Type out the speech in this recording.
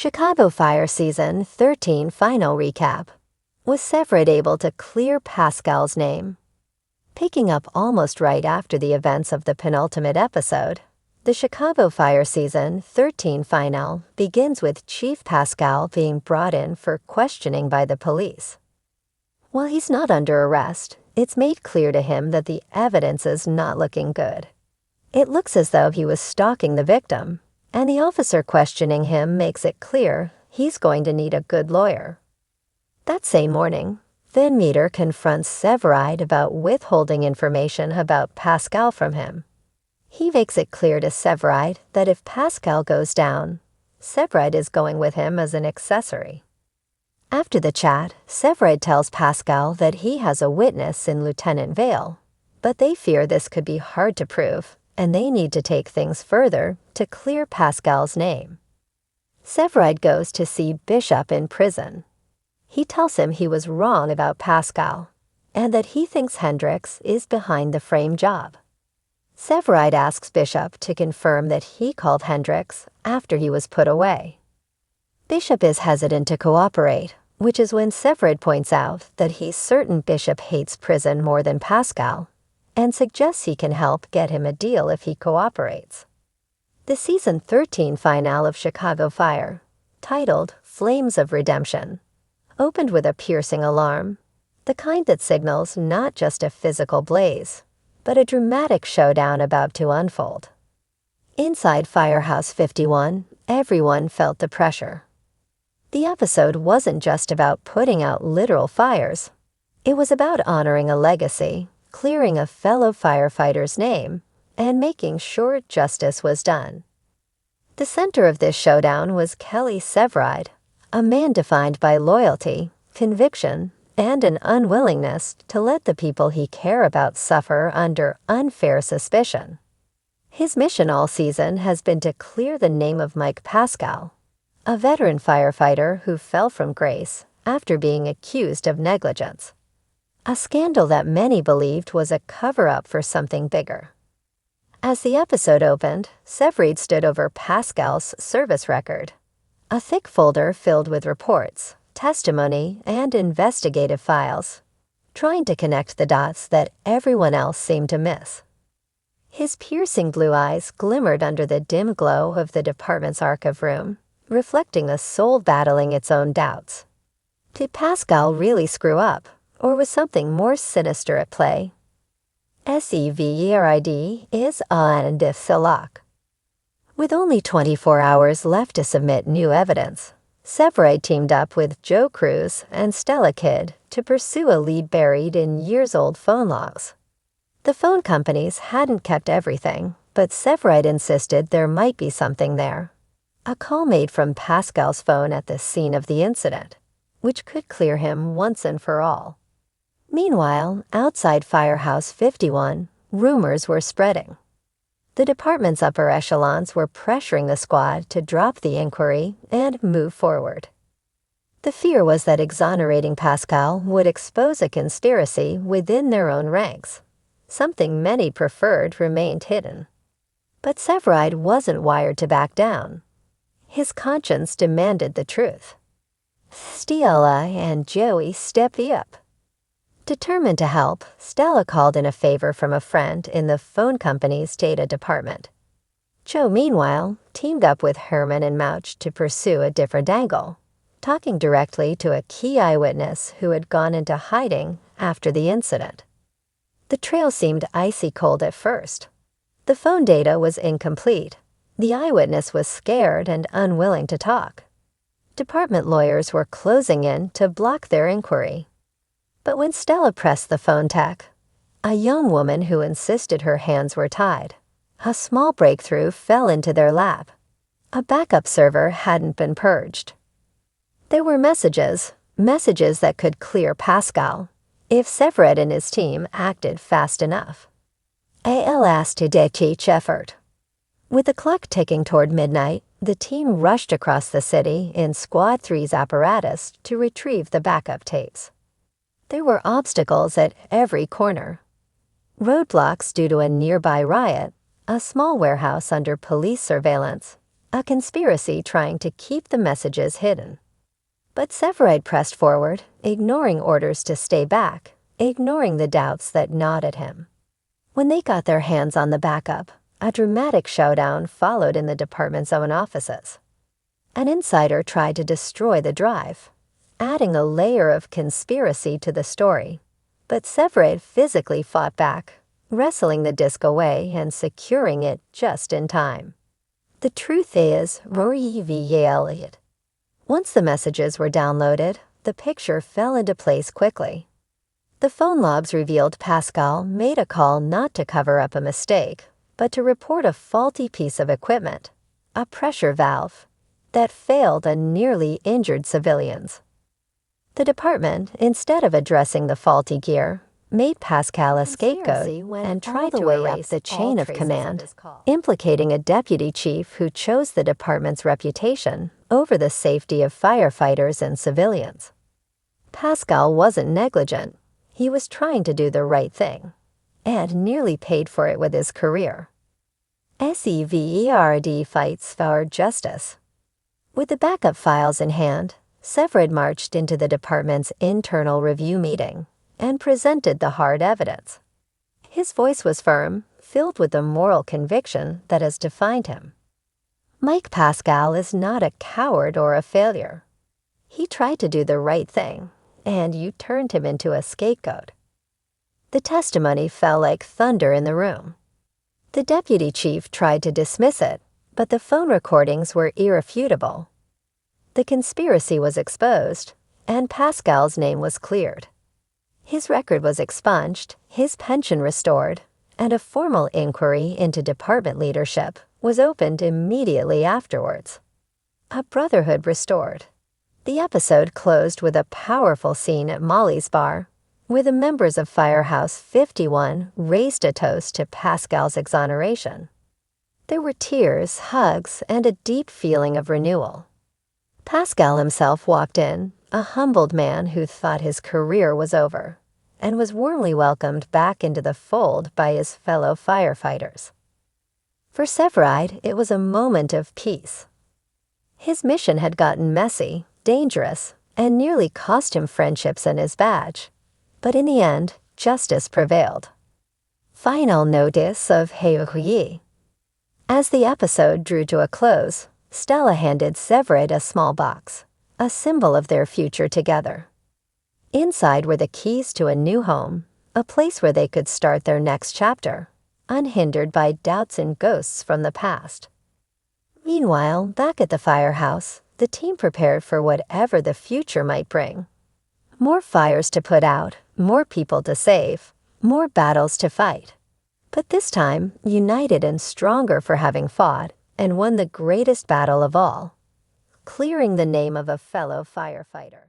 Chicago Fire Season 13 Final Recap. Was Severide able to clear Pascal's name? Picking up almost right after the events of the penultimate episode, the Chicago Fire Season 13 Final begins with Chief Pascal being brought in for questioning by the police. While he's not under arrest, it's made clear to him that the evidence is not looking good. It looks as though he was stalking the victim, and the officer questioning him makes it clear he's going to need a good lawyer. That same morning, Van Meter confronts Severide about withholding information about Pascal from him. He makes it clear to Severide that if Pascal goes down, Severide is going with him as an accessory. After the chat, Severide tells Pascal that he has a witness in Lieutenant Vale, but they fear this could be hard to prove, and they need to take things further to clear Pascal's name. Severide goes to see Bishop in prison. He tells him he was wrong about Pascal, and that he thinks Hendricks is behind the frame job. Severide asks Bishop to confirm that he called Hendricks after he was put away. Bishop is hesitant to cooperate, which is when Severide points out that he's certain Bishop hates prison more than Pascal, and suggests he can help get him a deal if he cooperates. The Season 13 finale of Chicago Fire, titled Flames of Redemption, opened with a piercing alarm, the kind that signals not just a physical blaze, but a dramatic showdown about to unfold. Inside Firehouse 51, everyone felt the pressure. The episode wasn't just about putting out literal fires. It was about honoring a legacy, clearing a fellow firefighter's name, and making sure justice was done. The center of this showdown was Kelly Severide, a man defined by loyalty, conviction, and an unwillingness to let the people he cares about suffer under unfair suspicion. His mission all season has been to clear the name of Mike Pascal, a veteran firefighter who fell from grace after being accused of negligence, a scandal that many believed was a cover-up for something bigger. As the episode opened, Severide stood over Pascal's service record, a thick folder filled with reports, testimony, and investigative files, trying to connect the dots that everyone else seemed to miss. His piercing blue eyes glimmered under the dim glow of the department's archive room, reflecting a soul battling its own doubts. Did Pascal really screw up, or was something more sinister at play? Severide is en Silac. With only 24 hours left to submit new evidence, Severide teamed up with Joe Cruz and Stella Kidd to pursue a lead buried in years-old phone logs. The phone companies hadn't kept everything, but Severide insisted there might be something there. A call made from Pascal's phone at the scene of the incident, which could clear him once and for all. Meanwhile, outside Firehouse 51, rumors were spreading. The department's upper echelons were pressuring the squad to drop the inquiry and move forward. The fear was that exonerating Pascal would expose a conspiracy within their own ranks. Something many preferred remained hidden. But Severide wasn't wired to back down. His conscience demanded the truth. Stella and Joey stepped up. Determined to help, Stella called in a favor from a friend in the phone company's data department. Joe, meanwhile, teamed up with Herman and Mouch to pursue a different angle, talking directly to a key eyewitness who had gone into hiding after the incident. The trail seemed icy cold at first. The phone data was incomplete. The eyewitness was scared and unwilling to talk. Department lawyers were closing in to block their inquiry. But when Stella pressed the phone tech, a young woman who insisted her hands were tied, a small breakthrough fell into their lap. A backup server hadn't been purged. There were messages that could clear Pascal, if Severide and his team acted fast enough. ALS to teach effort. With the clock ticking toward midnight, the team rushed across the city in Squad 3's apparatus to retrieve the backup tapes. There were obstacles at every corner. Roadblocks due to a nearby riot, a small warehouse under police surveillance, a conspiracy trying to keep the messages hidden. But Severide pressed forward, ignoring orders to stay back, ignoring the doubts that gnawed at him. When they got their hands on the backup, a dramatic showdown followed in the department's own offices. An insider tried to destroy the drive, adding a layer of conspiracy to the story. But Severide physically fought back, wrestling the disk away and securing it just in time. The truth is, Rory V. Elliott. Once the messages were downloaded, the picture fell into place quickly. The phone logs revealed Pascal made a call not to cover up a mistake, but to report a faulty piece of equipment, a pressure valve, that failed and nearly injured civilians. The department, instead of addressing the faulty gear, made Pascal a scapegoat and tried to erase the chain of command, implicating a deputy chief who chose the department's reputation over the safety of firefighters and civilians. Pascal wasn't negligent. He was trying to do the right thing, and nearly paid for it with his career. Severide fights for justice. With the backup files in hand, Severide marched into the department's internal review meeting and presented the hard evidence. His voice was firm, filled with the moral conviction that has defined him. Mike Pascal is not a coward or a failure. He tried to do the right thing, and you turned him into a scapegoat. The testimony fell like thunder in the room. The deputy chief tried to dismiss it, but the phone recordings were irrefutable. The conspiracy was exposed, and Pascal's name was cleared. His record was expunged, his pension restored, and a formal inquiry into department leadership was opened immediately afterwards. A brotherhood restored. The episode closed with a powerful scene at Molly's bar, where the members of Firehouse 51 raised a toast to Pascal's exoneration. There were tears, hugs, and a deep feeling of renewal. Pascal himself walked in, a humbled man who thought his career was over, and was warmly welcomed back into the fold by his fellow firefighters. For Severide, it was a moment of peace. His mission had gotten messy, dangerous, and nearly cost him friendships and his badge. But in the end, justice prevailed. Final notice of Severide. As the episode drew to a close, Stella handed Severide a small box, a symbol of their future together. Inside were the keys to a new home, a place where they could start their next chapter, unhindered by doubts and ghosts from the past. Meanwhile, back at the firehouse, the team prepared for whatever the future might bring. More fires to put out, more people to save, more battles to fight. But this time, united and stronger for having fought and won the greatest battle of all, clearing the name of a fellow firefighter.